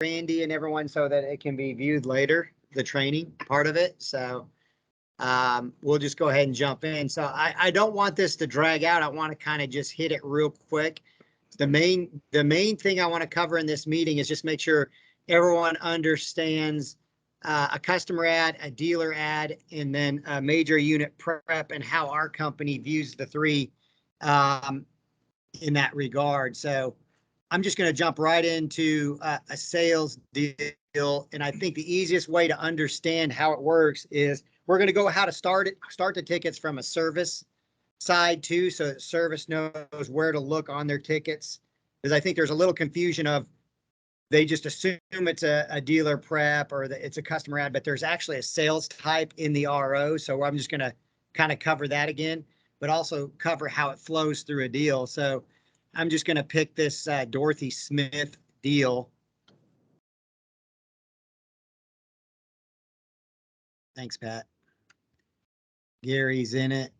Randy and everyone so that it can be viewed later, the training part of it. So we'll just go ahead and jump in. So I don't want this to drag out. I want to kind of just hit it real quick. The main thing I want to cover in this meeting is just make sure everyone understands a customer ad, a dealer ad, and then a major unit prep, and how our company views the three in that regard. So I'm just going to jump right into a sales deal. And I think the easiest way to understand how it works is we're going to go how to start the tickets from a service side too, so that service knows where to look on their tickets. Because I think there's a little confusion of they just assume it's a dealer prep or that it's a customer ad, but there's actually a sales type in the RO. So I'm just going to kind of cover that again, but also cover how it flows through a deal. So I'm just going to pick this Dorothy Smith deal. Thanks, Pat. Gary's in it.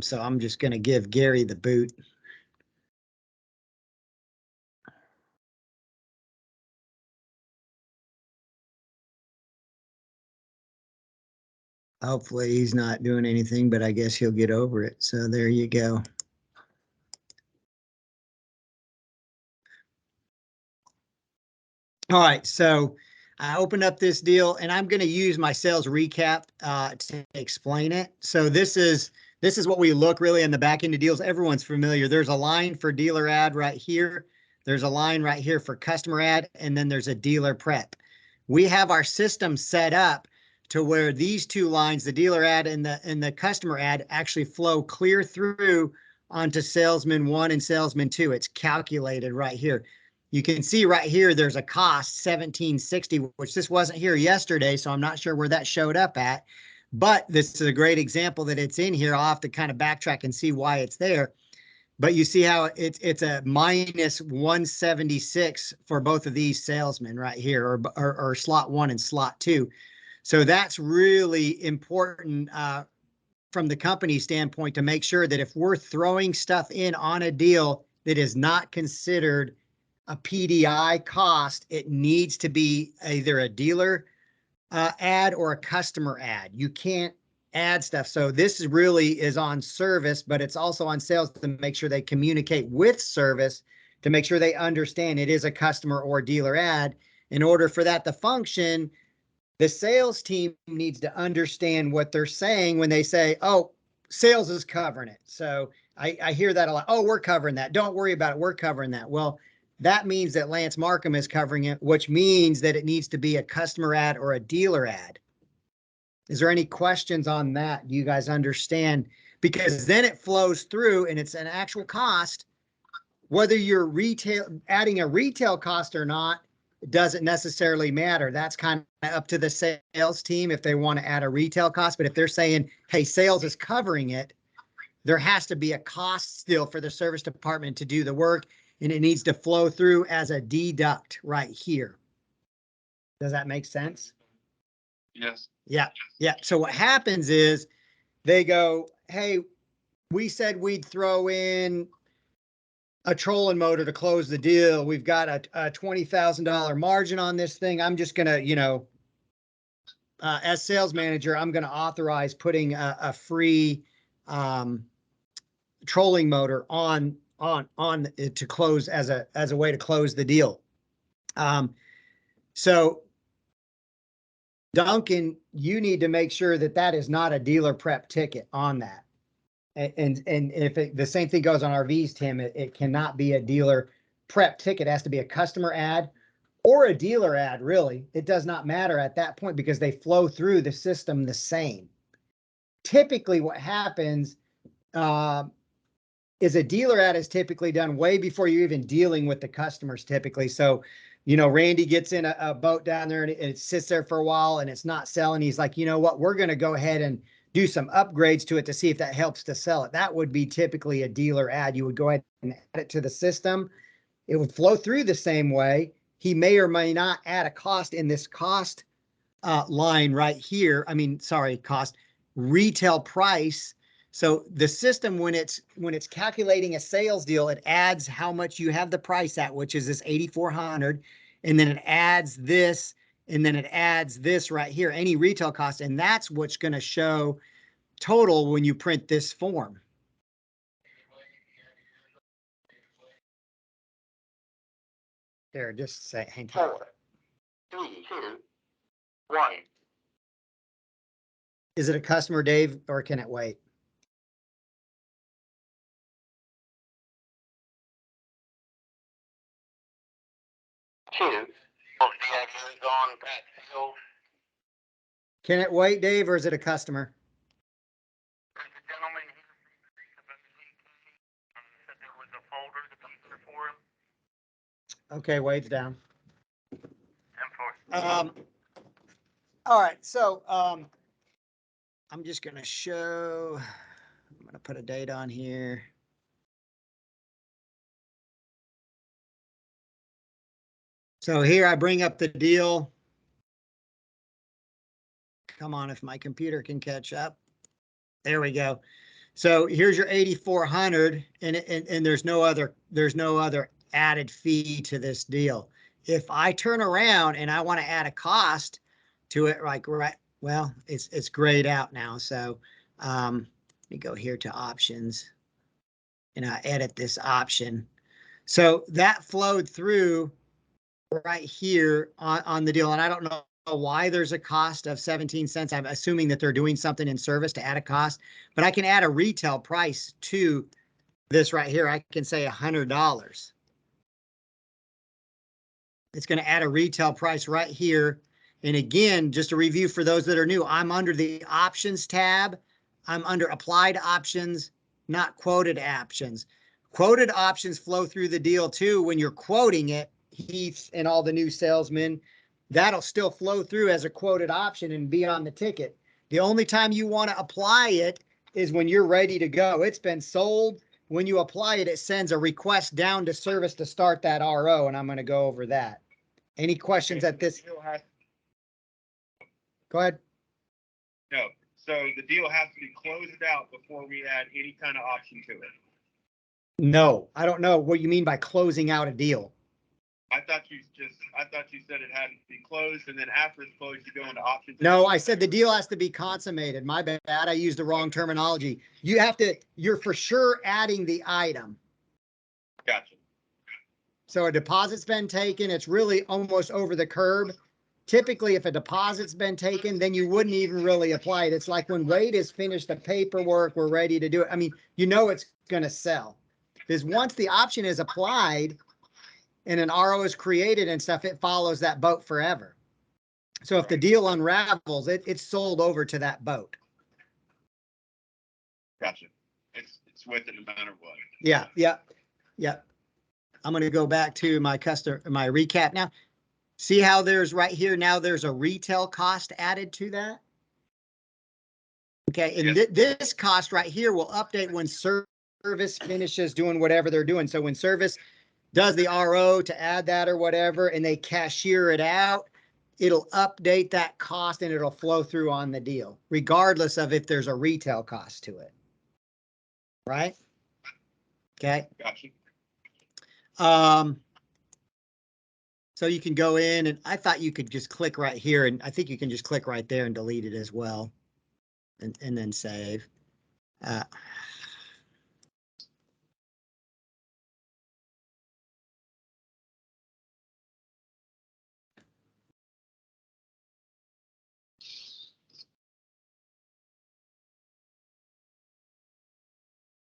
So I'm just going to give Gary the boot. Hopefully he's not doing anything, but I guess he'll get over it. So there you go. All right, so I opened up this deal and I'm going to use my sales recap to explain it. So this is what we look really in the back end of deals. Everyone's familiar. There's a line for dealer ad right here. There's a line right here for customer ad, and then there's a dealer prep. We have our system set up to where these two lines, the dealer ad and the customer ad, actually flow clear through onto salesman 1 and salesman 2. It's calculated right here. You can see right here, there's a cost $17.60, which this wasn't here yesterday, so I'm not sure where that showed up at. But this is a great example that it's in here. I'll have to kind of backtrack and see why it's there. But you see how it's a minus 176 for both of these salesmen right here, or slot 1 and slot 2. So that's really important from the company standpoint to make sure that if we're throwing stuff in on a deal that is not considered a PDI cost, it needs to be either a dealer ad or a customer ad. You can't add stuff. So this really is on service, but it's also on sales to make sure they communicate with service to make sure they understand it is a customer or dealer ad. In order for that to function, the sales team needs to understand what they're saying when they say, oh, sales is covering it. So I hear that a lot. Oh, we're covering that. Don't worry about it. We're covering that. Well, that means that Lance Markham is covering it, which means that it needs to be a customer ad or a dealer ad. Is there any questions on that? Do you guys understand? Because then it flows through and it's an actual cost. Whether you're adding a retail cost or not, it doesn't necessarily matter. That's kind of up to the sales team if they want to add a retail cost. But if they're saying, hey, sales is covering it, there has to be a cost still for the service department to do the work. And it needs to flow through as a deduct right here. Does that make sense? Yes. Yeah. Yeah. So what happens is they go, hey, we said we'd throw in a trolling motor to close the deal. We've got a $20,000 margin on this thing. I'm just going to, as sales manager, I'm going to authorize putting a free trolling motor on it to close as a way to close the deal. So Duncan, you need to make sure that that is not a dealer prep ticket on that. And if the same thing goes on RVs, Tim, it cannot be a dealer prep ticket. It has to be a customer ad or a dealer ad, really. It does not matter at that point because they flow through the system the same. Typically what happens is a dealer ad is typically done way before you're even dealing with the customers typically. So, Randy gets in a boat down there and it sits there for a while and it's not selling. He's like, you know what, we're going to go ahead and do some upgrades to it to see if that helps to sell it. That would be typically a dealer ad. You would go ahead and add it to the system. It would flow through the same way. He may or may not add a cost in this cost line right here. Cost retail price. So the system, when it's calculating a sales deal, it adds how much you have the price at, which is this $8,400. and then it adds this, and then it adds this right here, any retail cost, and that's what's going to show total when you print this form. There, just say, hang on. 4, 3, 2, 1. Is it a customer, Dave, or can it wait? Two of the ideas on Pat Hill. Can it wait, Dave, or is it a customer? There's a gentleman here said there was a folder to be there for him. Okay, wait's down. And for All right, so I'm just gonna show, I'm gonna put a date on here. So here I bring up the deal. Come on, if my computer can catch up. There we go. So here's your 8,400, and there's no other added fee to this deal. If I turn around and I want to add a cost to it, like right, well, it's grayed out now. So let me go here to options, and I edit this option. So that flowed through right here on the deal, and I don't know why there's a cost of 17 cents. I'm assuming that they're doing something in service to add a cost, but I can add a retail price to this right here. I can say $100. It's going to add a retail price right here. And again, just a review for those that are new, I'm under the options tab. I'm under applied options, not quoted options. Quoted options flow through the deal too. When you're quoting it, Heath and all the new salesmen, that'll still flow through as a quoted option and be on the ticket. The only time you want to apply it is when you're ready to go. It's been sold. When you apply it, it sends a request down to service to start that RO, and I'm going to go over that. Any questions at this? Go ahead. No, so the deal has to be closed out before we add any kind of option to it. No, I don't know what you mean by closing out a deal. I thought you said it had to be closed, and then after it's closed, you go into options. No, I said the deal has to be consummated. My bad, I used the wrong terminology. You're for sure adding the item. Gotcha. So a deposit's been taken, it's really almost over the curb. Typically, if a deposit's been taken, then you wouldn't even really apply it. It's like when Wade has finished the paperwork, we're ready to do it. I mean, you know it's gonna sell. Because once the option is applied and an RO is created and stuff, it follows that boat forever. So if the deal unravels, it's sold over to that boat. Gotcha. It's with it no matter what. Yeah. I'm going to go back to my recap now. See how there's right here now there's a retail cost added to that. Okay, and Yes. This cost right here will update when service finishes doing whatever they're doing. So when service does the RO to add that or whatever, and they cashier it out, it'll update that cost and it'll flow through on the deal, regardless of if there's a retail cost to it. Right? Okay. Gotcha. So you can go in, and I thought you could just click right here, and I think you can just click right there and delete it as well, and then save.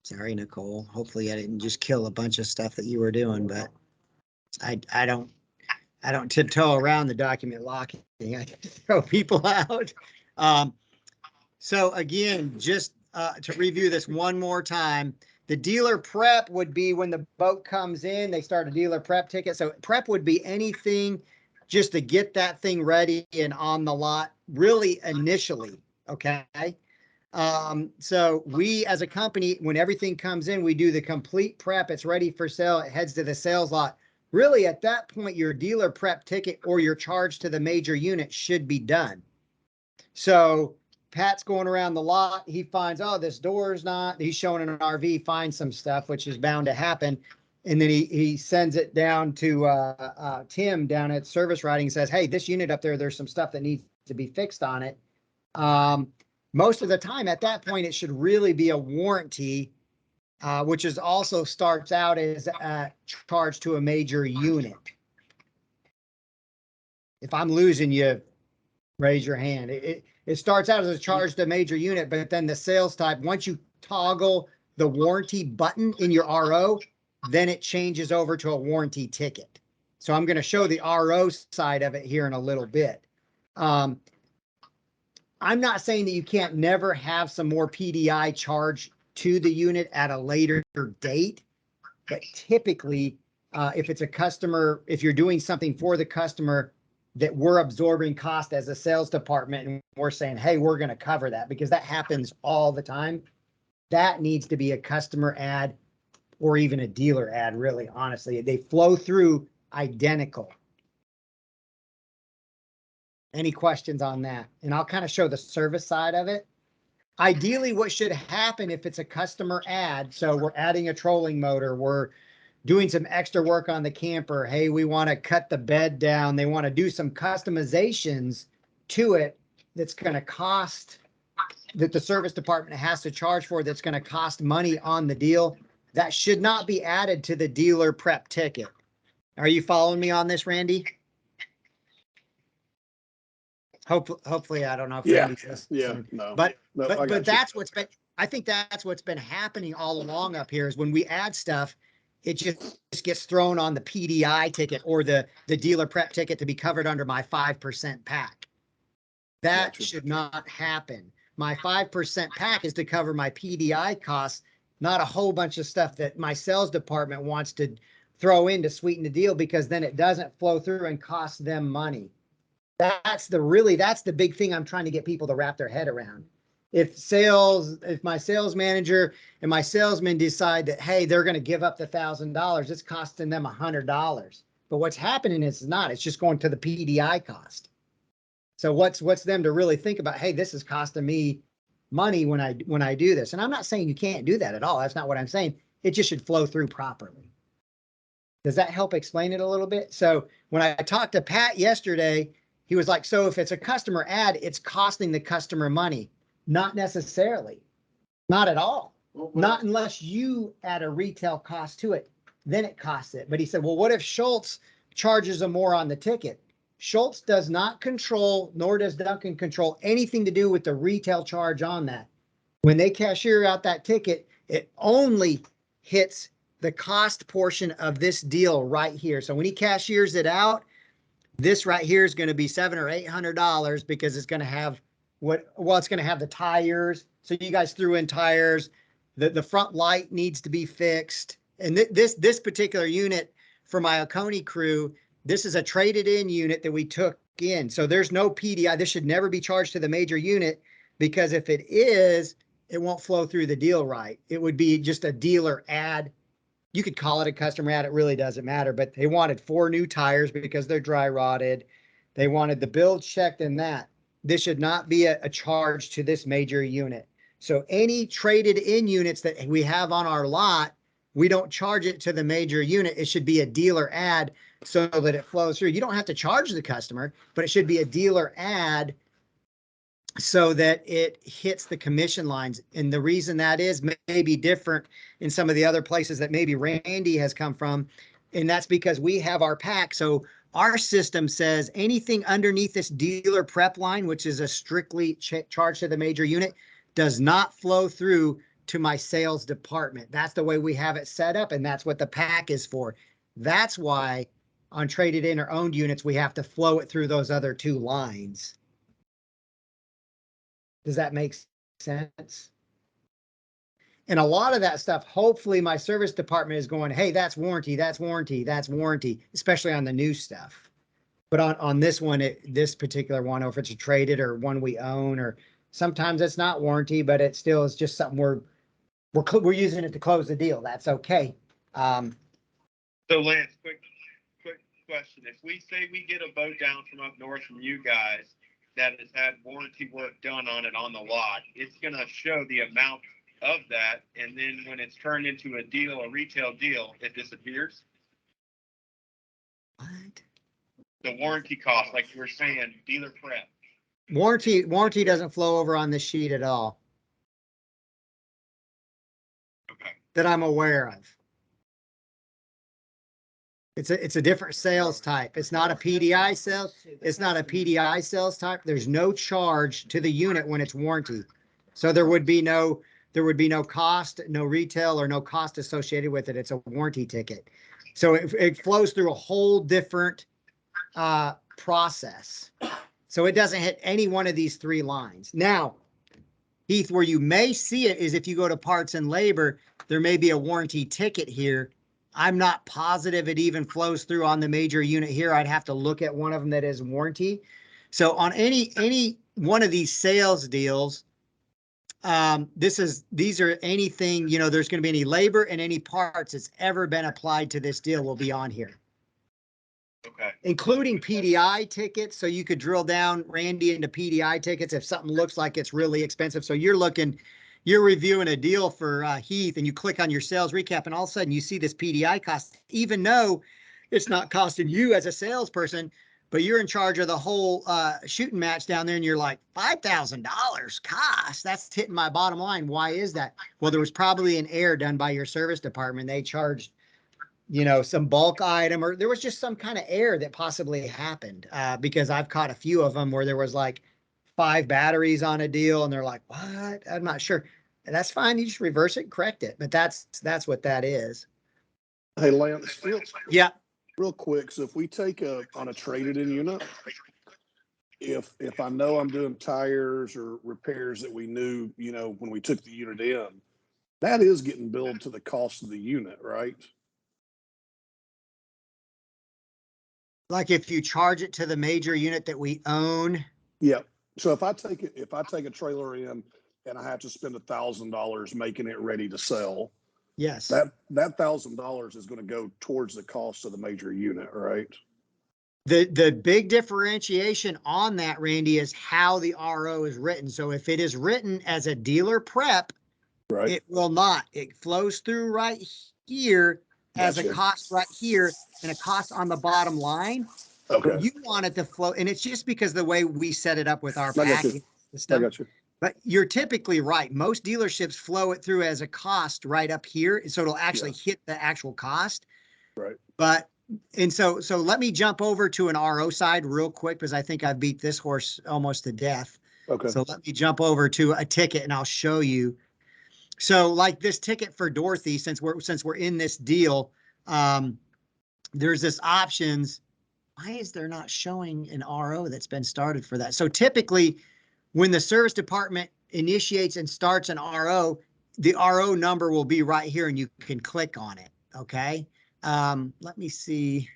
Sorry, Nicole. Hopefully I didn't just kill a bunch of stuff that you were doing, but I don't tiptoe around the document locking. I throw people out. So again, just to review this one more time, the dealer prep would be when the boat comes in, they start a dealer prep ticket. So prep would be anything just to get that thing ready and on the lot really initially. Okay. So we as a company, when everything comes in, we do the complete prep. It's ready for sale. It heads to the sales lot. Really, at that point, your dealer prep ticket or your charge to the major unit should be done. So Pat's going around the lot. He finds, oh, this door's not, he's showing an RV, finds some stuff, which is bound to happen. And then he sends it down to Tim down at Service Writing and says, hey, this unit up there, there's some stuff that needs to be fixed on it. Most of the time at that point, it should really be a warranty, which is also starts out as a charge to a major unit. If I'm losing you, raise your hand. It starts out as a charge to a major unit, but then the sales type, once you toggle the warranty button in your RO, then it changes over to a warranty ticket. So I'm going to show the RO side of it here in a little bit. I'm not saying that you can't never have some more PDI charge to the unit at a later date, but typically, if it's a customer, if you're doing something for the customer that we're absorbing cost as a sales department and we're saying, hey, we're going to cover that because that happens all the time, that needs to be a customer ad or even a dealer ad, really, honestly. They flow through identical. Any questions on that? And I'll kind of show the service side of it. Ideally, what should happen if it's a customer ad, so we're adding a trolling motor, we're doing some extra work on the camper. Hey, we want to cut the bed down. They want to do some customizations to it that's going to cost, that the service department has to charge for, that's going to cost money on the deal. That should not be added to the dealer prep ticket. Are you following me on this, Randy? Hopefully, I don't know if Yeah, Randy's listening. yeah, no. But No, I got you. that's what's been, I think that's what's been happening all along up here is when we add stuff, it just gets thrown on the PDI ticket or the dealer prep ticket to be covered under my 5% pack. That Gotcha. should not happen. My 5% pack is to cover my PDI costs, not a whole bunch of stuff that my sales department wants to throw in to sweeten the deal, because then it doesn't flow through and cost them money. That's the big thing I'm trying to get people to wrap their head around. If my sales manager and my salesman decide that, hey, they're going to give up the $1,000, it's costing them $100. But what's happening is it's just going to the PDI cost. So what's them to really think about, hey, this is costing me money when I do this. And I'm not saying you can't do that at all. That's not what I'm saying. It just should flow through properly. Does that help explain it a little bit? So when I talked to Pat yesterday, he was like, so if it's a customer ad, it's costing the customer money. Not necessarily. Not at all. Not unless you add a retail cost to it. Then it costs it. But he said, well, what if Schultz charges them more on the ticket? Schultz does not control, nor does Duncan control anything to do with the retail charge on that. When they cashier out that ticket, it only hits the cost portion of this deal right here. So when he cashiers it out, this right here is going to be $700 or $800 because it's going to have it's going to have the tires. So you guys threw in tires. The front light needs to be fixed. And this particular unit for my Oconee crew, this is a traded in unit that we took in. So there's no PDI. This should never be charged to the major unit, because if it is, it won't flow through the deal right. It would be just a dealer ad. You could call it a customer ad. It really doesn't matter, but they wanted 4 new tires because they're dry rotted. They wanted the build checked and that. This should not be a charge to this major unit. So any traded in units that we have on our lot, we don't charge it to the major unit. It should be a dealer ad so that it flows through. You don't have to charge the customer, but it should be a dealer ad so that it hits the commission lines. And the reason that is may be different in some of the other places that maybe Randy has come from. And that's because we have our pack. So our system says anything underneath this dealer prep line, which is a strictly charge to the major unit, does not flow through to my sales department. That's the way we have it set up. And that's what the pack is for. That's why on traded in or owned units, we have to flow it through those other 2 lines. Does that make sense? And a lot of that stuff, hopefully my service department is going, hey, that's warranty, that's warranty, that's warranty, especially on the new stuff. But on this one, this particular one, or if it's a traded or one we own, or sometimes it's not warranty, but it still is just something we're using it to close the deal. That's okay. So Lance, quick question. If we say we get a boat down from up north from you guys that has had warranty work done on it on the lot, it's going to show the amount of that, and then when it's turned into a deal, a retail deal, it disappears? What? The warranty cost, like you were saying, dealer prep. Warranty doesn't flow over on this sheet at all Okay. that I'm aware of. It's a different sales type. It's not a PDI sales. It's not a PDI sales type. There's no charge to the unit when it's warranty. So there would be no cost, no retail or no cost associated with it. It's a warranty ticket. So it flows through a whole different process. So it doesn't hit any one of these three lines. Now, Heath, where you may see it is if you go to parts and labor, there may be a warranty ticket here. I'm not positive it even flows through on the major unit here. I'd have to look at one of them that is warranty. So on any one of these sales deals, these are anything, you know, there's going to be any labor and any parts that's ever been applied to this deal will be on here. Okay. Including PDI tickets. So you could drill down, Randy, into PDI tickets if something looks like it's really expensive. So you're reviewing a deal for Heath and you click on your sales recap and all of a sudden you see this PDI cost, even though it's not costing you as a salesperson, but you're in charge of the whole shooting match down there and you're like, $5,000 cost, that's hitting my bottom line. Why is that? Well, there was probably an error done by your service department. They charged, you know, some bulk item, or there was just some kind of error that possibly happened because I've caught a few of them where there was like 5 batteries on a deal and they're like, what? I'm not sure. And that's fine. You just reverse it and correct it. But that's what that is. Hey, Lance, Yeah. real quick. So if we take on a traded in unit, if I know I'm doing tires or repairs that we knew, you know, when we took the unit in, that is getting billed to the cost of the unit, right? Like if you charge it to the major unit that we own. Yep. So if I take a trailer in and I have to spend $1,000 making it ready to sell, Yes. that $1,000 is going to go towards the cost of the major unit, right? The big differentiation on that, Randy, is how the RO is written. So if it is written as a dealer prep, Right. it will not. It flows through right here as a Gotcha. cost right here and a cost on the bottom line. Okay. But you want it to flow, and it's just because the way we set it up with our I got you. packing I system. got you. But you're typically right. Most dealerships flow it through as a cost right up here, so it'll actually hit the actual cost. Right. But and so let me jump over to an RO side real quick because I think I've beat this horse almost to death. Okay. So let me jump over to a ticket and I'll show you. So like this ticket for Dorothy, since we're in this deal, there's this options. Why is there not showing an RO that's been started for that? So typically when the service department initiates and starts an RO, the RO number will be right here and you can click on it. Okay. Let me see.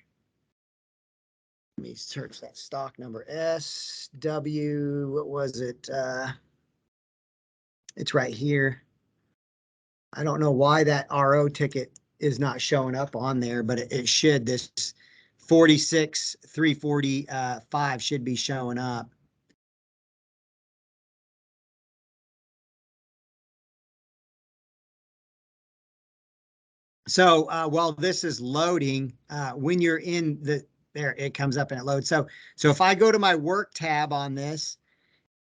Let me search that stock number SW. What was it? It's right here. I don't know why that RO ticket is not showing up on there, but it should. This 46,345 should be showing up. So while this is loading, when you're in there, it comes up and it loads. So if I go to my work tab on this,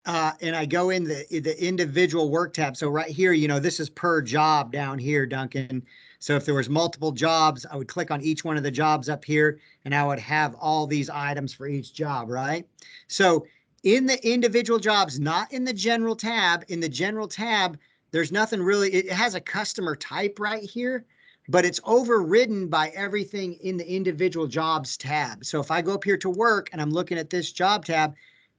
and I go in the individual work tab. So right here, you know, this is per job down here, Duncan. So if there was multiple jobs, I would click on each one of the jobs up here and I would have all these items for each job, right? So in the individual jobs, not in the general tab, there's nothing really, it has a customer type right here, but it's overridden by everything in the individual jobs tab. So if I go up here to work and I'm looking at this job tab,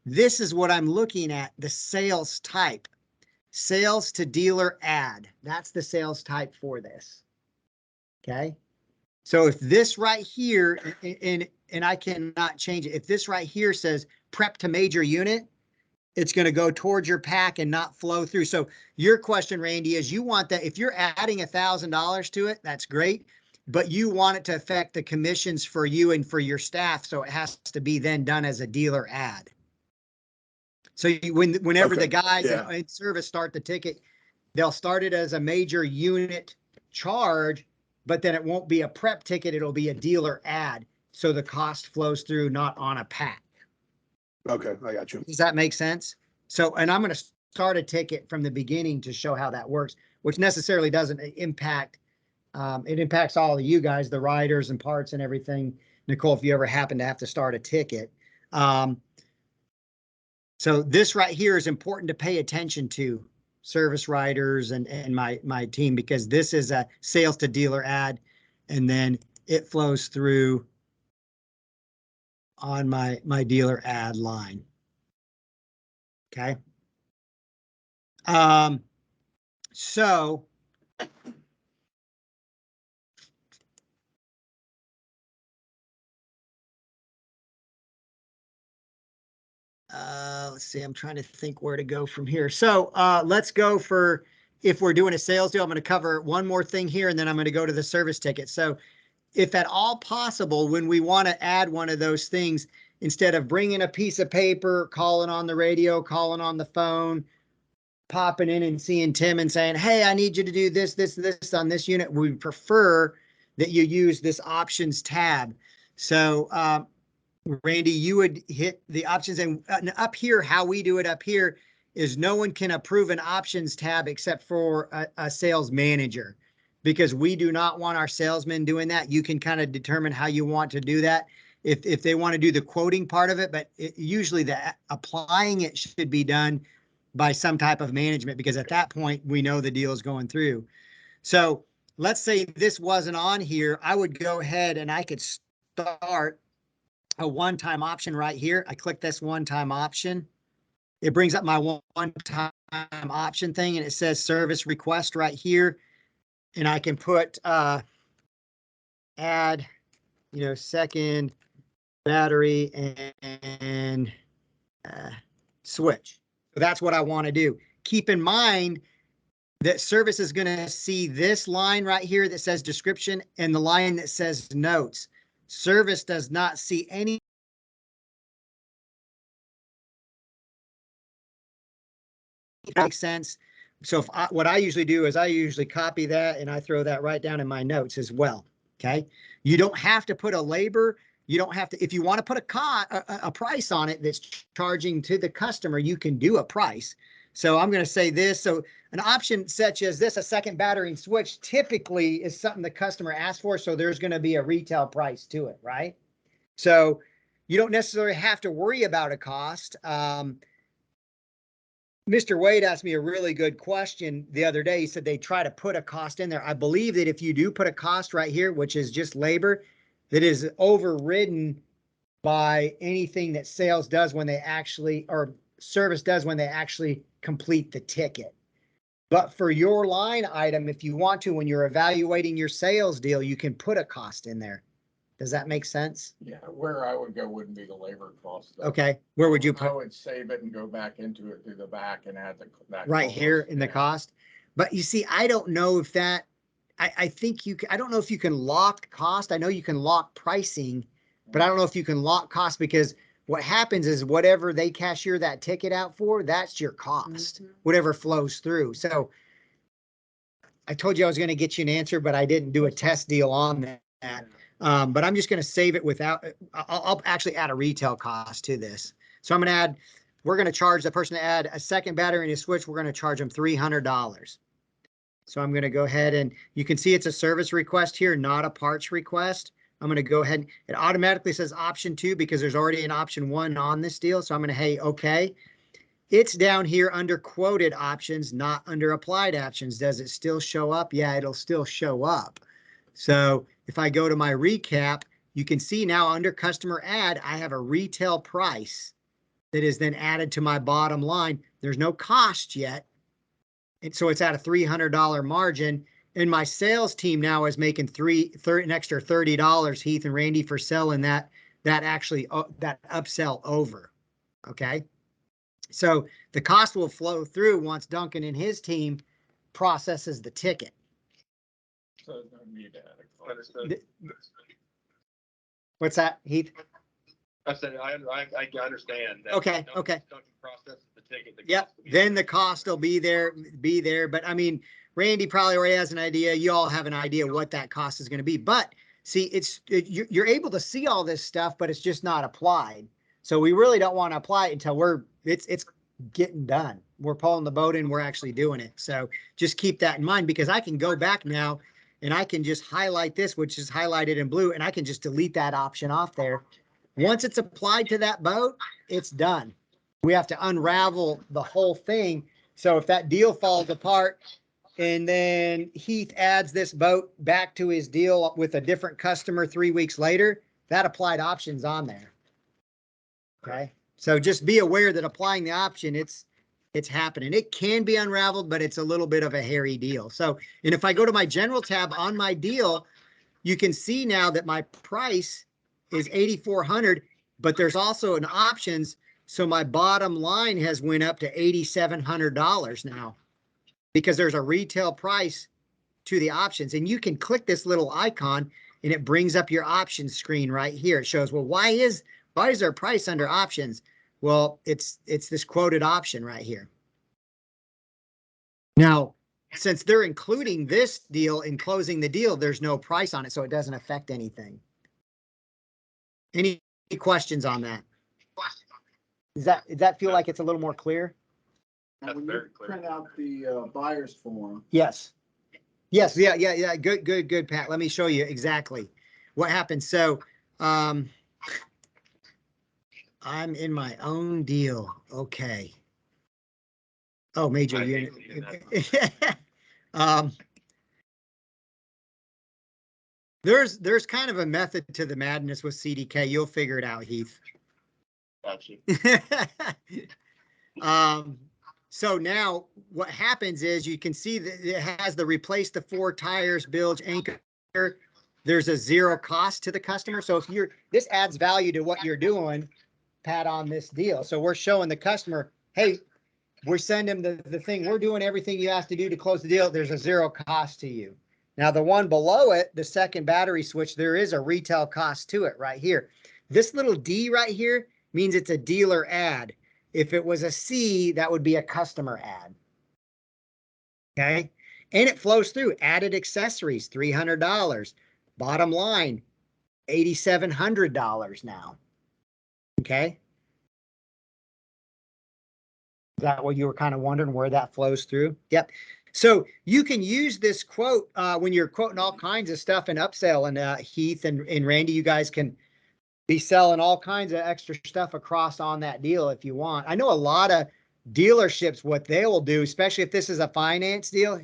this is what I'm looking at, the sales type, sales to dealer add. That's the sales type for this. Okay. So if this right here, and I cannot change it, if this right here says prep to major unit, it's going to go towards your pack and not flow through. So your question, Randy, is you want that if you're adding $1,000 to it, that's great, but you want it to affect the commissions for you and for your staff. So it has to be then done as a dealer add. So whenever the guys in service start the ticket, they'll start it as a major unit charge, but then it won't be a prep ticket. It'll be a dealer ad. So the cost flows through, not on a pack. Okay, I got you. Does that make sense? So, and I'm going to start a ticket from the beginning to show how that works, which necessarily doesn't impact, it impacts all of you guys, the riders and parts and everything. Nicole, if you ever happen to have to start a ticket. So this right here is important to pay attention to, service writers and my team, because this is a sales to dealer ad, and then it flows through on my dealer ad line. Okay. So let's see, I'm trying to think where to go from here. So let's go for, if we're doing a sales deal, I'm going to cover one more thing here, and then I'm going to go to the service ticket. So if at all possible, when we want to add one of those things, instead of bringing a piece of paper, calling on the radio, calling on the phone, popping in and seeing Tim and saying, hey, I need you to do this, this, this on this unit, we prefer that you use this options tab. So Randy, you would hit the options, and up here, how we do it up here is no one can approve an options tab except for a sales manager, because we do not want our salesmen doing that. You can kind of determine how you want to do that if they want to do the quoting part of it, but usually the applying it should be done by some type of management, because at that point we know the deal is going through. So let's say this wasn't on here. I would go ahead and I could start a one-time option right here. I click this one-time option. It brings up my one-time option thing, and it says service request right here. And I can put add, second battery and switch. So that's what I want to do. Keep in mind that service is going to see this line right here that says description and the line that says notes. Service does not see any. Makes sense. So what I usually do is I usually copy that and I throw that right down in my notes as well. Okay. You don't have to put a labor. You don't have to, if you want to put a price on it that's charging to the customer, you can do a price. So I'm going to say this. So an option such as this, a second battery and switch, typically is something the customer asks for. So there's going to be a retail price to it, right? So you don't necessarily have to worry about a cost. Mr. Wade asked me a really good question the other day. He said they try to put a cost in there. I believe that if you do put a cost right here, which is just labor, that is overridden by anything that sales does when they actually, or service does when they actually complete the ticket. But for your line item, if you want to, when you're evaluating your sales deal, you can put a cost in there. Does that make sense? Yeah, where I would go wouldn't be the labor cost, though. Okay, where would you I put? would save it and go back into it through the back and add that. Right cost. here in the Yeah. cost. But you see, I don't know if that, I think I don't know if you can lock cost. I know you can lock pricing, but I don't know if you can lock cost, because what happens is whatever they cashier that ticket out for, that's your cost, whatever flows through. So I told you I was going to get you an answer, but I didn't do a test deal on that. But I'm just going to save it without, I'll actually add a retail cost to this. So I'm going to add, we're going to charge the person to add a second battery and a switch. We're going to charge them $300. So I'm going to go ahead, and you can see it's a service request here, not a parts request. I'm going to go ahead. It automatically says option 2 because there's already an option 1 on this deal. So I'm going to, hey, okay. It's down here under quoted options, not under applied options. Does it still show up? Yeah, it'll still show up. So if I go to my recap, you can see now under customer add, I have a retail price that is then added to my bottom line. There's no cost yet. And so it's at a $300 margin. And my sales team now is making an extra $30, Heath and Randy, for selling that actually that upsell over. Okay. So the cost will flow through once Duncan and his team processes the ticket. So there's no need to add a cost. Understood. What's that, Heath? I said, I understand. That Okay, no okay. construction process is the ticket. Yep, cost will be then there. the cost will be there. But I mean, Randy probably already has an idea. You all have an idea what that cost is going to be. But see, you're able to see all this stuff, but it's just not applied. So we really don't want to apply it until it's getting done. We're pulling the boat in, we're actually doing it. So just keep that in mind, because I can go back now and I can just highlight this, which is highlighted in blue, and I can just delete that option off there. Once it's applied to that boat, it's done. We have to unravel the whole thing. So if that deal falls apart and then Heath adds this boat back to his deal with a different customer 3 weeks later, that applied option's on there. Okay. So just be aware that applying the option, it's happening. It can be unraveled, but it's a little bit of a hairy deal. So, and if I go to my general tab on my deal, you can see now that my price is 8,400, but there's also an options. So my bottom line has went up to $8,700 now, because there's a retail price to the options, and you can click this little icon and it brings up your options screen right here. It shows, well, why is there a price under options? Well, it's this quoted option right here. Now, since they're including this deal in closing the deal, there's no price on it, so it doesn't affect anything. Any questions on that? Does that feel like it's a little more clear? That's When you very clear. print out the buyer's form, Yes. Yes, yeah. Good, Pat. Let me show you exactly what happened. So, I'm in my own deal. Okay. Oh, major I hate unit. seeing There's kind of a method to the madness with CDK. You'll figure it out, Heath. Gotcha. So now what happens is you can see that it has the replace the 4 tires, bilge, anchor. There's a 0 cost to the customer. So if this adds value to what you're doing, Pat, on this deal. So we're showing the customer, hey, we're sending them the thing. We're doing everything you have to do to close the deal. There's a 0 cost to you. Now the one below it, the second battery switch, there is a retail cost to it right here. This little D right here means it's a dealer ad. If it was a C, that would be a customer ad. Okay. And it flows through added accessories, $300. Bottom line, $8,700 now. Okay. Is that what you were kind of wondering, where that flows through? Yep. So you can use this quote when you're quoting all kinds of stuff in upsell, and Heath and Randy, you guys can be selling all kinds of extra stuff across on that deal if you want. I know a lot of dealerships, what they will do, especially if this is a finance deal,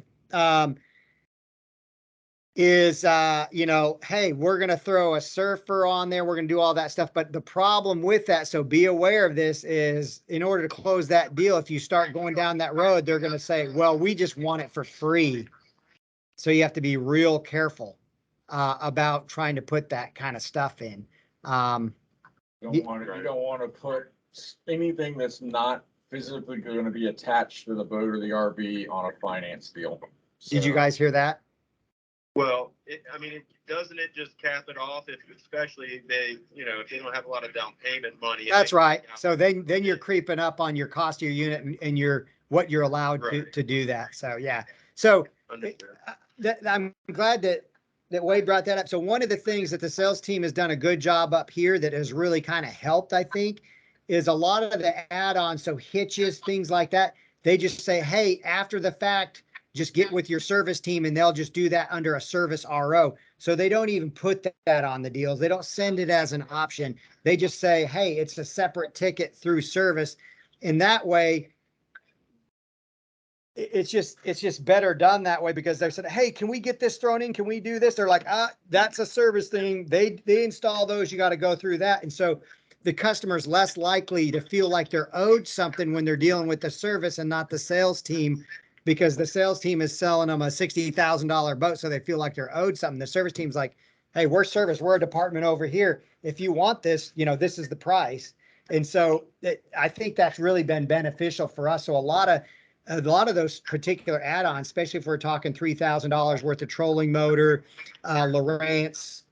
is, hey, we're going to throw a surfer on there. We're going to do all that stuff. But the problem with that, so be aware of this, is in order to close that deal, if you start going down that road, they're going to say, well, we just want it for free. So you have to be real careful about trying to put that kind of stuff in. you don't want to put anything that's not physically going to be attached to the boat or the RV on a finance deal. Did you So, guys hear that? Well, doesn't it just cap it off especially if if they don't have a lot of down payment money? That's right. So then you're creeping up on your cost of your unit and what you're allowed Right. to do that. So, yeah. So Understood. I'm glad that Wade brought that up. So one of the things that the sales team has done a good job up here that has really kind of helped, I think, is a lot of the add-ons. So hitches, things like that. They just say, hey, after the fact, just get with your service team and they'll just do that under a service RO. So they don't even put that on the deals. They don't send it as an option. They just say, hey, it's a separate ticket through service. And that way, it's just better done that way, because they said, hey, can we get this thrown in? Can we do this? They're like, that's a service thing. They install those. You got to go through that. And so the customer's less likely to feel like they're owed something when they're dealing with the service and not the sales team, because the sales team is selling them a $60,000 boat. So they feel like they're owed something. The service team's like, hey, we're service. We're a department over here. If you want this, this is the price. And so I think that's really been beneficial for us. So a lot of those particular add-ons, especially if we're talking $3,000 worth of trolling motor, Lowrance,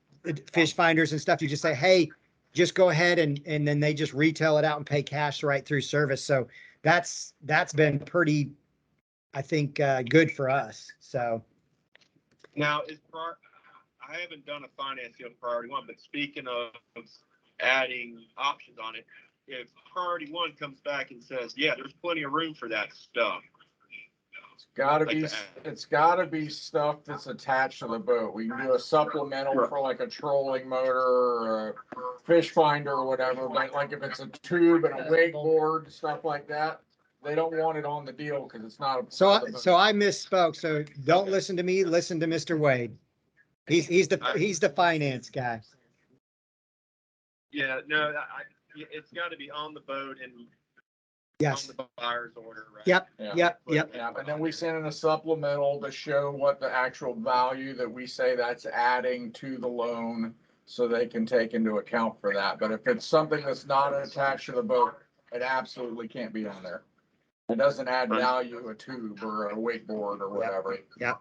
fish finders and stuff, you just say, hey, just go ahead and then they just retail it out and pay cash right through service. So that's been pretty, I think, good for us. So. Now, I haven't done a finance deal with Priority One, but speaking of adding options on it, if Priority One comes back and says, yeah, there's plenty of room for that stuff. It's gotta be stuff that's attached to the boat. We can do a supplemental for like a trolling motor or a fish finder or whatever, but like if it's a tube and a wakeboard, stuff like that, they don't want it on the deal because it's not. So I misspoke. So don't listen to me. Listen to Mr. Wade. He's the finance guy. Yeah, no, it's got to be on the boat and Yes. on the buyer's order, right? Yep. Yeah. Yep. Yeah, and then we send in a supplemental to show what the actual value that we say that's adding to the loan, so they can take into account for that. But if it's something that's not attached to the boat, it absolutely can't be on there. It doesn't add value to a tube or a wakeboard or whatever. Yep.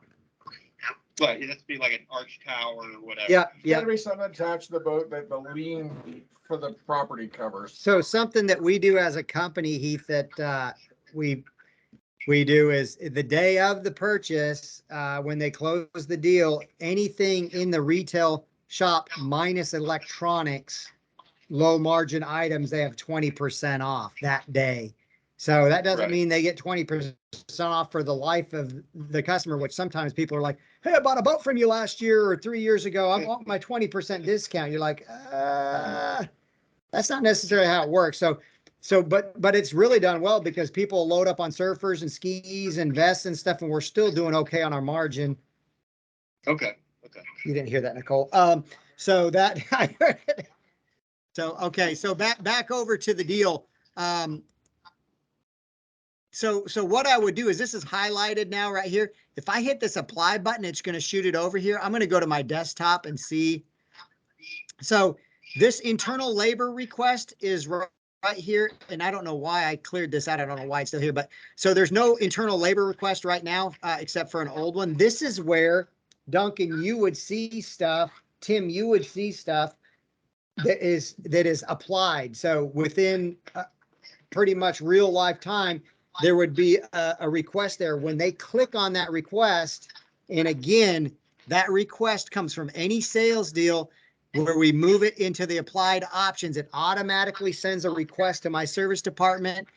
But it has to be like an arch tower or whatever. Yep. It's gotta be something attached to the boat that the lien for the property covers. So something that we do as a company, Heath, that we do is the day of the purchase, when they close the deal, anything in the retail shop minus electronics, low margin items, they have 20% off that day. So that doesn't Right. mean they get 20% off for the life of the customer, which sometimes people are like, hey, I bought a boat from you last year or 3 years ago. I want my 20% discount. You're like, that's not necessarily how it works. But it's really done well because people load up on surfers and skis and vests and stuff, and we're still doing okay on our margin. Okay. You didn't hear that, Nicole. So okay. So back over to the deal. So what I would do is, this is highlighted now right here. If I hit this apply button, it's going to shoot it over here. I'm going to go to my desktop and see. So this internal labor request is right here. And I don't know why I cleared this out. I don't know why it's still here, but so there's no internal labor request right now, except for an old one. This is where, Duncan, you would see stuff. Tim, you would see stuff that is applied. So within pretty much real life time, there would be a request there. When they click on that request, and again, that request comes from any sales deal where we move it into the applied options, it automatically sends a request to my service department.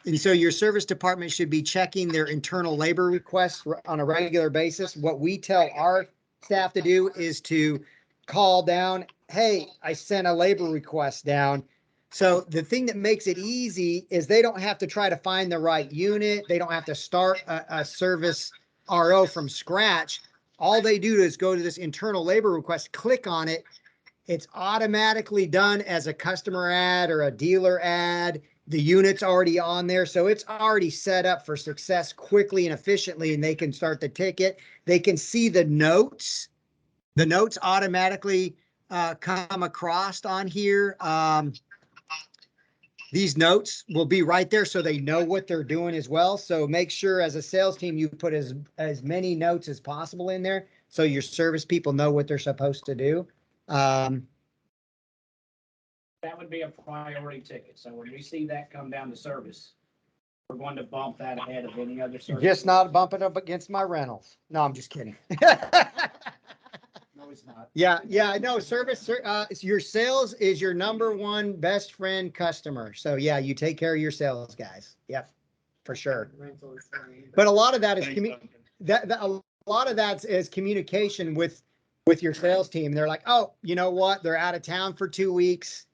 And so your service department should be checking their internal labor requests on a regular basis. What we tell our staff to do is to call down, hey, I sent a labor request down. So the thing that makes it easy is they don't have to try to find the right unit. They don't have to start a service RO from scratch. All they do is go to this internal labor request, click on it. It's automatically done as a customer ad or a dealer ad. The unit's already on there. So it's already set up for success quickly and efficiently, and they can start the ticket. They can see the notes. The notes automatically come across on here. These notes will be right there so they know what they're doing as well. So make sure as a sales team, you put as many notes as possible in there so your service people know what they're supposed to do. That would be a priority ticket. So when we see that come down to service, we're going to bump that ahead of any other service. Just not bumping up against my rentals. No, I'm just kidding. No, it's not. Yeah, I know. Your sales is your number one best friend customer. So yeah, you take care of your sales guys. Yep, for sure. But a lot of that is a lot of that is communication with your sales team. They're like, oh, you know what? They're out of town for 2 weeks.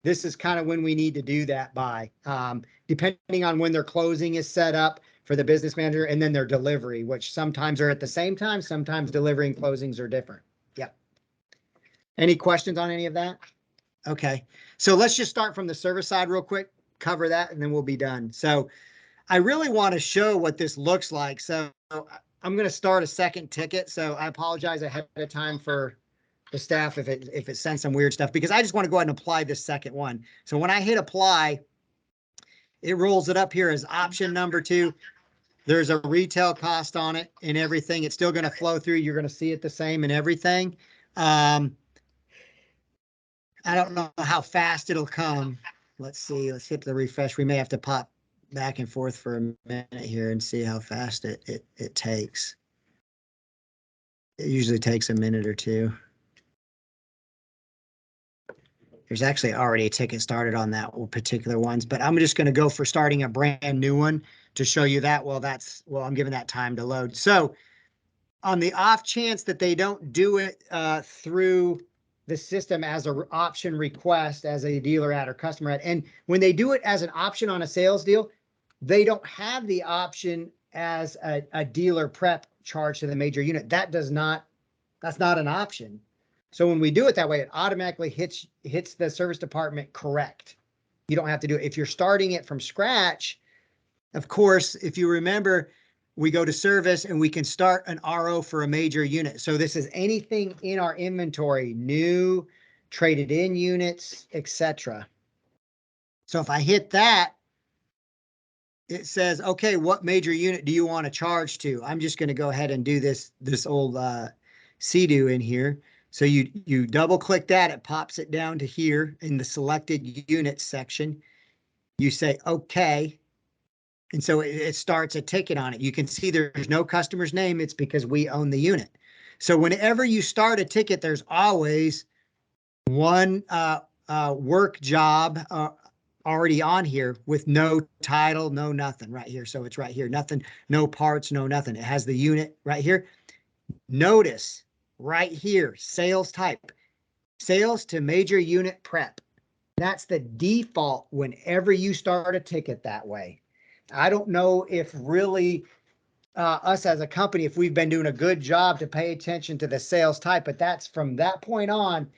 This is kind of when we need to do that by, depending on when their closing is set up for the business manager, and then their delivery, which sometimes are at the same time. Sometimes delivery and closings are different. Yep. Any questions on any of that? Okay. So let's just start from the service side real quick, cover that, and then we'll be done. So I really want to show what this looks like. So I'm going to start a second ticket. So I apologize ahead of time for the staff if it sends some weird stuff, because I just want to go ahead and apply this second one. So when I hit apply, it rolls it up here as option number 2. There's a retail cost on it and everything. It's still going to flow through. You're going to see it the same and everything. I don't know how fast it'll come. Let's see, let's hit the refresh. We may have to pop back and forth for a minute here and see how fast it takes. It usually takes a minute or two. There's actually already a ticket started on that particular ones, but I'm just going to go for starting a brand new one to show you that. Well, I'm giving that time to load. So on the off chance that they don't do it through the system as an option request as a dealer ad or customer ad, and when they do it as an option on a sales deal, they don't have the option as a dealer prep charge to the major unit. That's not an option. So when we do it that way, it automatically hits the service department correct. You don't have to do it. If you're starting it from scratch, of course, if you remember, we go to service and we can start an RO for a major unit. So this is anything in our inventory, new, traded in units, etc. So if I hit that, it says, okay, what major unit do you want to charge to? I'm just going to go ahead and do this old CDO in here. So you double click that, it pops it down to here in the selected units section. You say, okay. And so it starts a ticket on it. You can see there's no customer's name. It's because we own the unit. So whenever you start a ticket, there's always one work job already on here with no title, no nothing right here. So it's right here, nothing, no parts, no nothing. It has the unit right here. Notice right here, sales type, sales to major unit prep. That's the default whenever you start a ticket that way. I don't know if really us as a company, if we've been doing a good job to pay attention to the sales type, but that's from that point on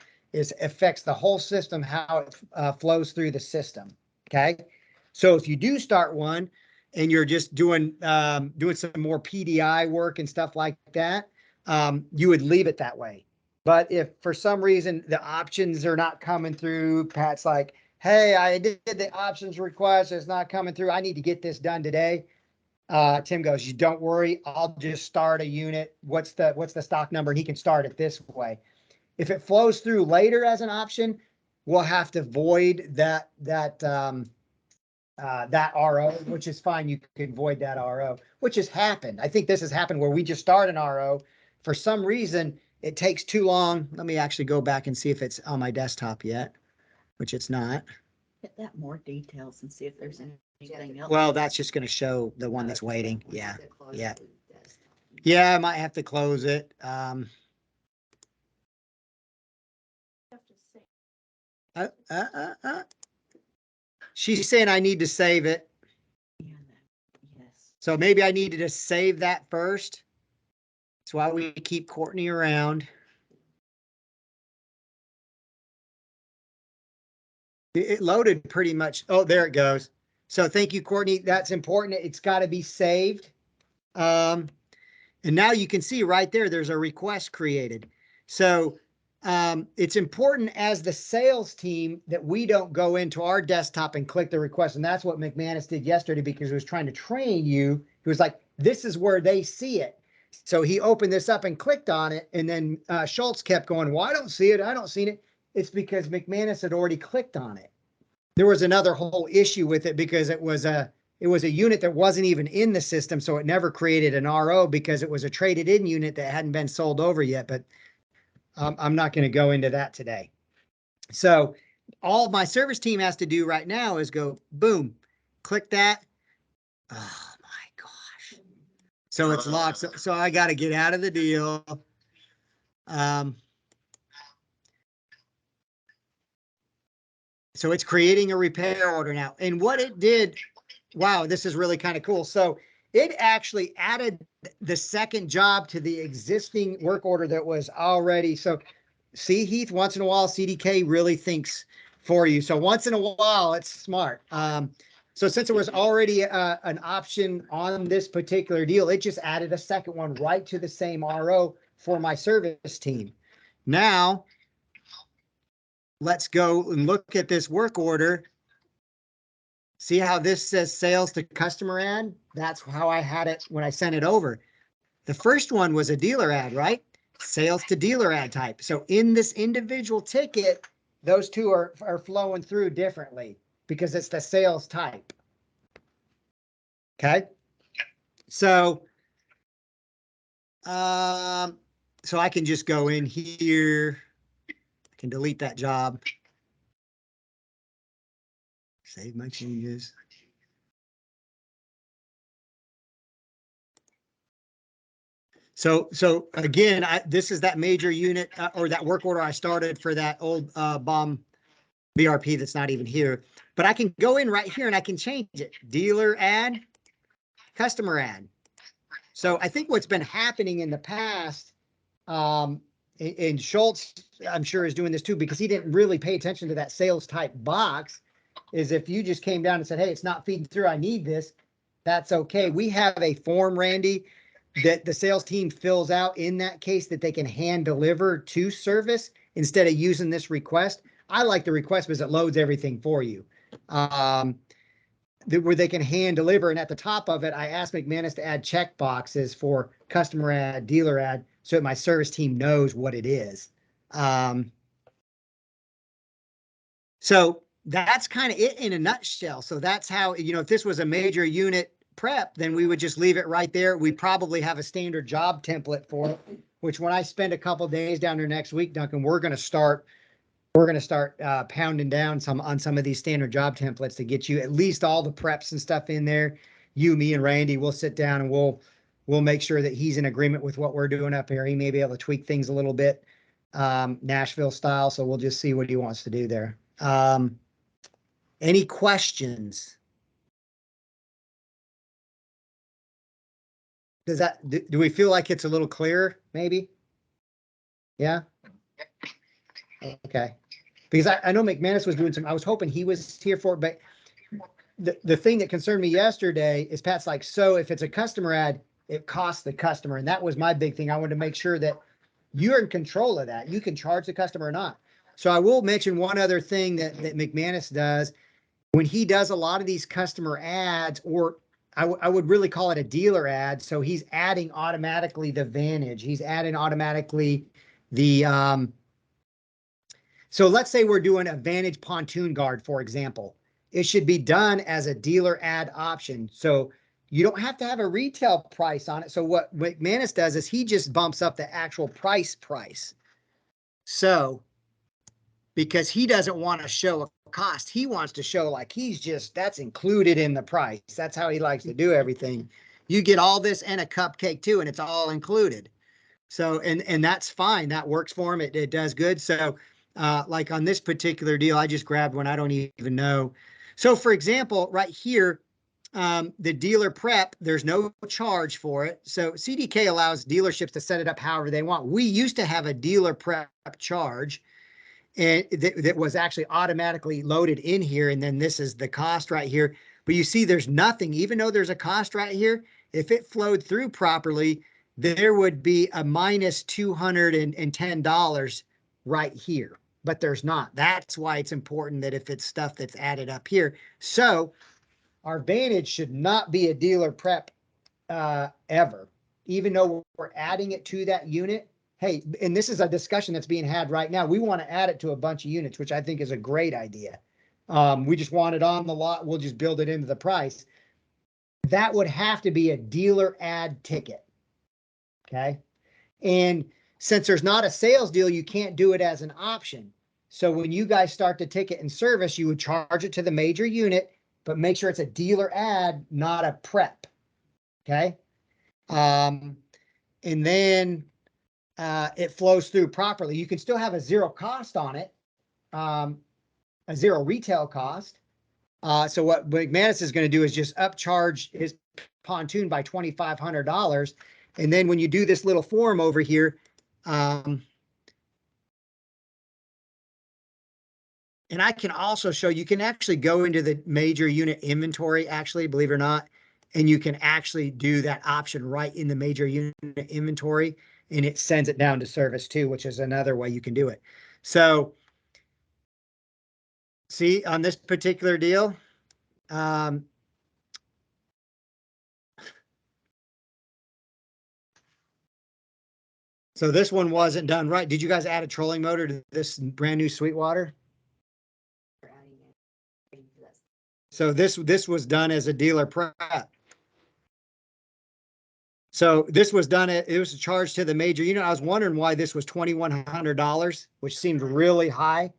affects the whole system, how it flows through the system. Okay. So if you do start one and you're just doing some more PDI work and stuff like that, you would leave it that way. But if for some reason the options are not coming through, Pat's like, hey, I did the options request, it's not coming through, I need to get this done today. Tim goes, you don't worry, I'll just start a unit. What's the stock number? And he can start it this way. If it flows through later as an option, we'll have to void that RO, which is fine. You can void that RO, which has happened. I think this has happened where we just start an RO. For some reason, it takes too long. Let me actually go back and see if it's on my desktop yet, which it's not. Get that more details and see if there's anything else. Well, that's just going to show the one that's waiting. Yeah. Yeah. Yeah, I might have to close it. She's saying I need to save it. Yes. So maybe I needed to save that first. That's why we keep Courtney around. It loaded pretty much. Oh, there it goes. So thank you, Courtney. That's important. It's got to be saved. And now you can see right there, there's a request created. So it's important as the sales team that we don't go into our desktop and click the request. And that's what McManus did yesterday because he was trying to train you. He was like, this is where they see it. So he opened this up and clicked on it. And then Schultz kept going, well, I don't see it. I don't see it. It's because McManus had already clicked on it. There was another whole issue with it because it was a unit that wasn't even in the system. So it never created an RO because it was a traded in unit that hadn't been sold over yet. But I'm not going to go into that today. So all my service team has to do right now is go, boom, click that. Oh my gosh. So it's locked. So I got to get out of the deal. So it's creating a repair order now. And what it did, wow, this is really kind of cool. So it actually added the second job to the existing work order that was already. So see, Heath, once in a while, CDK really thinks for you. So once in a while, it's smart. So since it was already an option on this particular deal, it just added a second one right to the same RO for my service team. Now, let's go and look at this work order. See how this says sales to customer ad? That's how I had it when I sent it over. The first one was a dealer ad, right? Sales to dealer ad type. So in this individual ticket, those two are flowing through differently because it's the sales type. Okay. So, so I can just go in here. I can delete that job. Save my changes. So again, this is that major unit or that work order I started for that old bomb BRP that's not even here. But I can go in right here and I can change it. Dealer add, customer add. So I think what's been happening in the past, and Schultz, I'm sure, is doing this too, because he didn't really pay attention to that sales type box, is if you just came down and said, hey, it's not feeding through, I need this, that's okay. We have a form, Randy, that the sales team fills out in that case that they can hand deliver to service instead of using this request. I like the request because it loads everything for you. Where they can hand deliver, and at the top of it, I asked McManus to add check boxes for customer add, dealer add, so that my service team knows what it is. So that's kind of it in a nutshell. So that's how, if this was a major unit prep, then we would just leave it right there. We probably have a standard job template for it, which when I spend a couple days down there next week, Duncan, we're going to start pounding down on some of these standard job templates to get you at least all the preps and stuff in there. You, me, and Randy will sit down and we'll make sure that he's in agreement with what we're doing up here. He may be able to tweak things a little bit, Nashville style. So we'll just see what he wants to do there. Any questions? Do we feel like it's a little clearer, maybe? Yeah? Okay. Because I know McManus was doing I was hoping he was here for it, but the thing that concerned me yesterday is Pat's like, so if it's a customer ad, it costs the customer. And that was my big thing. I wanted to make sure that you're in control of that. You can charge the customer or not. So I will mention one other thing that McManus does. When he does a lot of these customer ads, or I would really call it a dealer ad. So he's adding automatically the Vantage. He's adding automatically the, so let's say we're doing a Vantage pontoon guard, for example. It should be done as a dealer ad option. So you don't have to have a retail price on it. So what McManus does is he just bumps up the actual price. So because he doesn't want to show a cost, he wants to show like that's included in the price. That's how he likes to do everything. You get all this and a cupcake too, and it's all included. So, and that's fine. That works for him. It does good. So, like on this particular deal, I just grabbed one. I don't even know. So for example, right here, the dealer prep, there's no charge for it. So CDK allows dealerships to set it up however they want. We used to have a dealer prep charge, and that was actually automatically loaded in here. And then this is the cost right here. But you see, there's nothing, even though there's a cost right here. If it flowed through properly, there would be a minus $210 right here, but there's not. That's why it's important that if it's stuff that's added up here. So our Vantage should not be a dealer prep ever, even though we're adding it to that unit. Hey, and this is a discussion that's being had right now. We want to add it to a bunch of units, which I think is a great idea. We just want it on the lot. We'll just build it into the price. That would have to be a dealer ad ticket. Okay. And since there's not a sales deal, you can't do it as an option. So when you guys start the ticket and service, you would charge it to the major unit, but make sure it's a dealer ad, not a prep. Okay. And then it flows through properly. You can still have a zero cost on it, a zero retail cost. So what McManus is going to do is just upcharge his pontoon by $2,500. And then when you do this little form over here, and I can also show, you can actually go into the major unit inventory, actually, believe it or not, and you can actually do that option right in the major unit inventory, and it sends it down to service too, which is another way you can do it. So see, on this particular deal, so this one wasn't done right. Did you guys add a trolling motor to this brand new Sweetwater? So this was done as a dealer prep. So this was done, it was charged to the major unit. I was wondering why this was $2,100, which seemed really high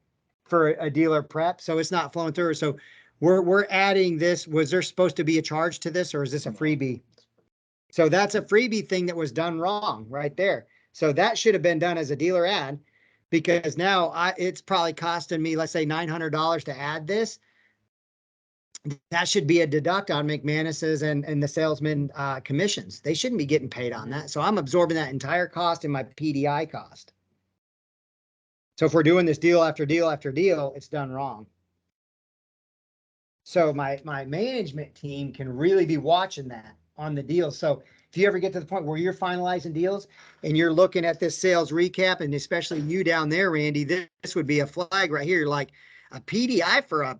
for a dealer prep. So it's not flowing through. So we're adding this. Was there supposed to be a charge to this, or is this a freebie? So that's a freebie thing that was done wrong right there. So that should have been done as a dealer ad, because now it's probably costing me, let's say $900 to add this. That should be a deduct on McManus's and the salesman commissions. They shouldn't be getting paid on that. So I'm absorbing that entire cost in my PDI cost. So if we're doing this deal after deal after deal, it's done wrong. So my management team can really be watching that on the deal. So if you ever get to the point where you're finalizing deals and you're looking at this sales recap, and especially you down there, Randy, this would be a flag right here, like a PDI for a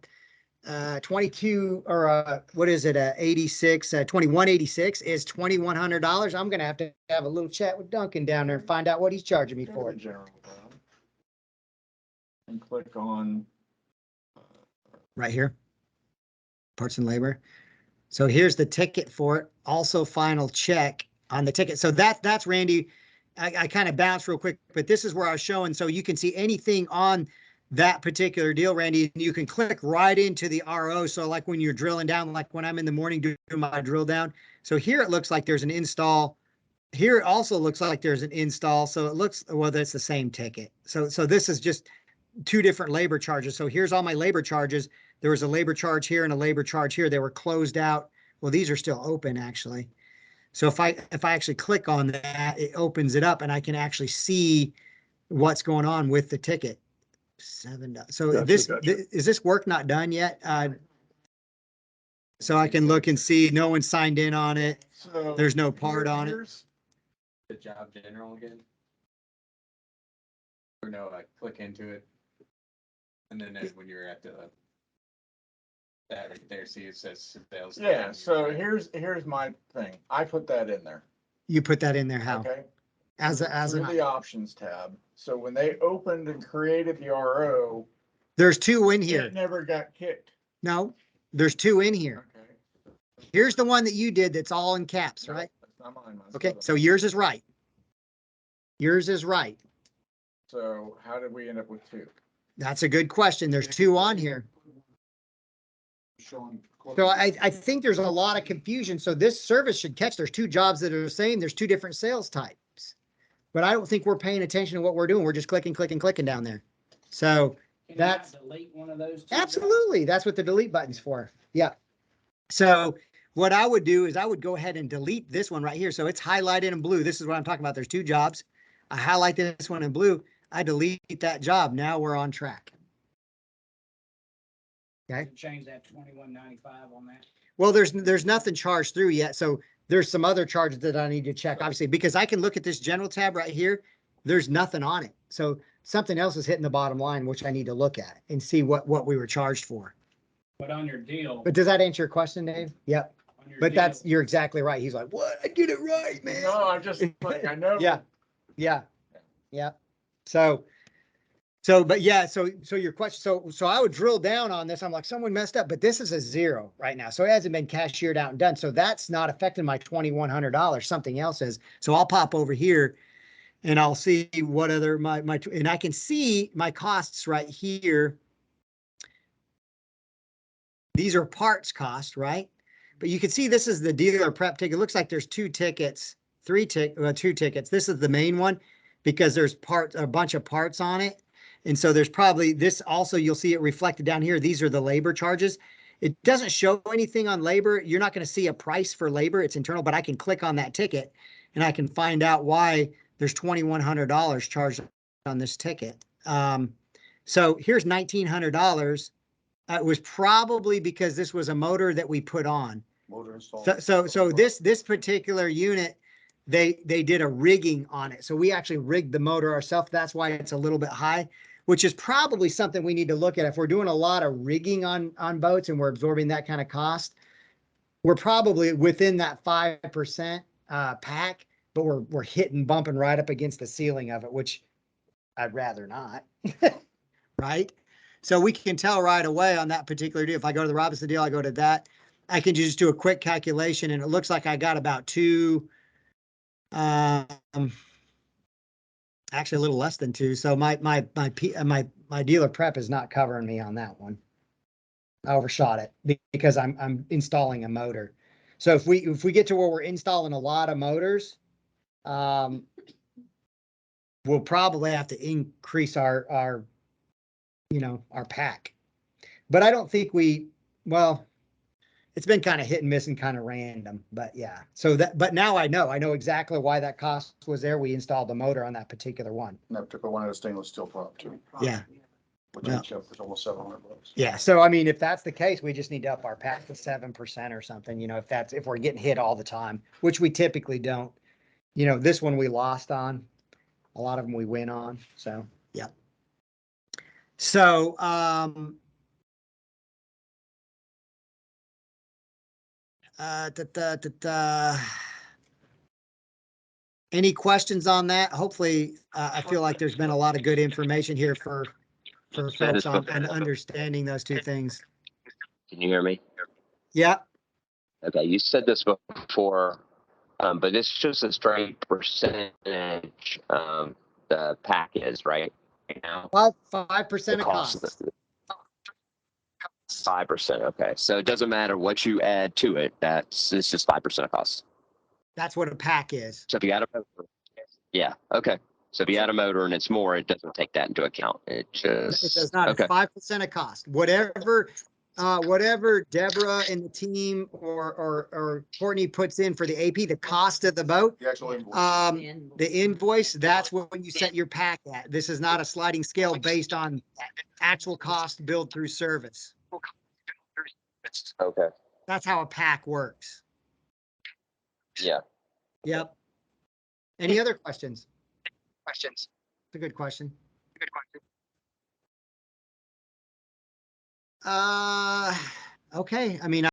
22 or what is it? 86, 2186 is $2,100. I'm going to have a little chat with Duncan down there and find out what he's charging me Go for to it. general tab and click on. Right here. Parts and labor. So here's the ticket for it. Also final check on the ticket. So that's Randy. I kind of bounced real quick, but this is where I was showing. So you can see anything on that particular deal, Randy, you can click right into the RO. So like when you're drilling down, like when I'm in the morning doing my drill down. So here it looks like there's an install. Here it also looks like there's an install. So it looks, well, that's the same ticket. So this is just two different labor charges. So here's all my labor charges. There was a labor charge here and a labor charge here. They were closed out. Well, these are still open actually. So if I actually click on that, it opens it up and I can actually see what's going on with the ticket. $7. So Gotcha. is this work not done yet? So I can look and see no one signed in on it. So There's no part on it. here's- The job general again? Or no, I click into it. And then when you're at that right there, see it says sales. Yeah, so here's my thing. I put that in there, You put that in there how? okay? As Through the options tab. So when they opened and created the RO, there's two in here. it never got kicked. No, there's two in here. Okay. Here's the one that you did that's all in caps, No, right? That's not mine. Mine's Okay, the other so one. yours is right. Yours is right. So how did we end up with two? That's a good question. There's two on here. So I think there's a lot of confusion. So this service should catch, there's two jobs that are the same. There's two different sales types. But I don't think we're paying attention to what we're doing. We're just clicking down there. So Can that's you not delete one of those two? absolutely, that's what the delete button's for. Yeah. So what I would do is I would go ahead and delete this one right here. So it's highlighted in blue. This is what I'm talking about. There's two jobs. I highlight this one in blue. I delete that job. Now we're on track. Okay. Change that 2195 on that. Well, there's nothing charged through yet. So there's some other charges that I need to check, obviously, because I can look at this general tab right here. There's nothing on it. So something else is hitting the bottom line, which I need to look at and see what we were charged for. But on your deal. But does that answer your question, Dave? Yep. on your But deal- you're exactly right. He's like, what? I did it right, man. No, I'm just like, I know. Yeah. Yeah. But yeah, so your question, so I would drill down on this. I'm like, someone messed up, but this is a 0 right now. So it hasn't been cashiered out and done. So that's not affecting my $2,100. Something else is. So I'll pop over here and I'll see what other and I can see my costs right here. These are parts cost, right? But you can see this is the dealer prep ticket. It looks like there's two tickets. Two tickets. This is the main one because there's a bunch of parts on it. And so there's probably this also, you'll see it reflected down here. These are the labor charges. It doesn't show anything on labor. You're not going to see a price for labor. It's internal, but I can click on that ticket and I can find out why there's $2,100 charged on this ticket. So here's $1,900. It was probably because this was a motor that we put on. Motor install. So this particular unit, they did a rigging on it. So we actually rigged the motor ourselves. That's why it's a little bit high, which is probably something we need to look at. If we're doing a lot of rigging on boats and we're absorbing that kind of cost, we're probably within that 5% pack, but we're hitting, bumping right up against the ceiling of it, which I'd rather not, right? So we can tell right away on that particular deal. If I go to the Robinson deal, I go to that. I can just do a quick calculation and it looks like I got about two, actually a little less than two. So my dealer prep is not covering me on that one. I overshot it because I'm installing a motor. So if we get to where we're installing a lot of motors, we'll probably have to increase our pack. But I don't think well, it's been kind of hit and miss and kind of random, but yeah. But now I know exactly why that cost was there. We installed the motor on that particular one. And that particular one had a stainless steel prop too, Yeah. which Yeah. each up was almost $700. Yeah. So, I mean, if that's the case, we just need to up our pack to 7% or something, if we're getting hit all the time, which we typically don't. This one we lost on, a lot of them we win on. So, yeah. So, any questions on that? Hopefully, I feel like there's been a lot of good information here for folks on understanding those two things. Can you hear me? Yeah. Okay, you said this before, but this is just a straight percentage the pack is, right? Now, 5% of cost. 5%. Okay, so it doesn't matter what you add to it. It's just 5% of cost. That's what a pack is. So if you add a motor, yeah, okay. So if you add a motor and it's more, it doesn't take that into account. It just It does not. It's okay. 5% of cost. Whatever Deborah and the team or Courtney puts in for the AP, the cost of the boat, The actual invoice. the invoice, that's what you set your pack at. This is not a sliding scale based on actual cost billed through service. Okay. That's how a pack works. Yeah. Yep. Any other questions? It's a good question. Okay. I mean,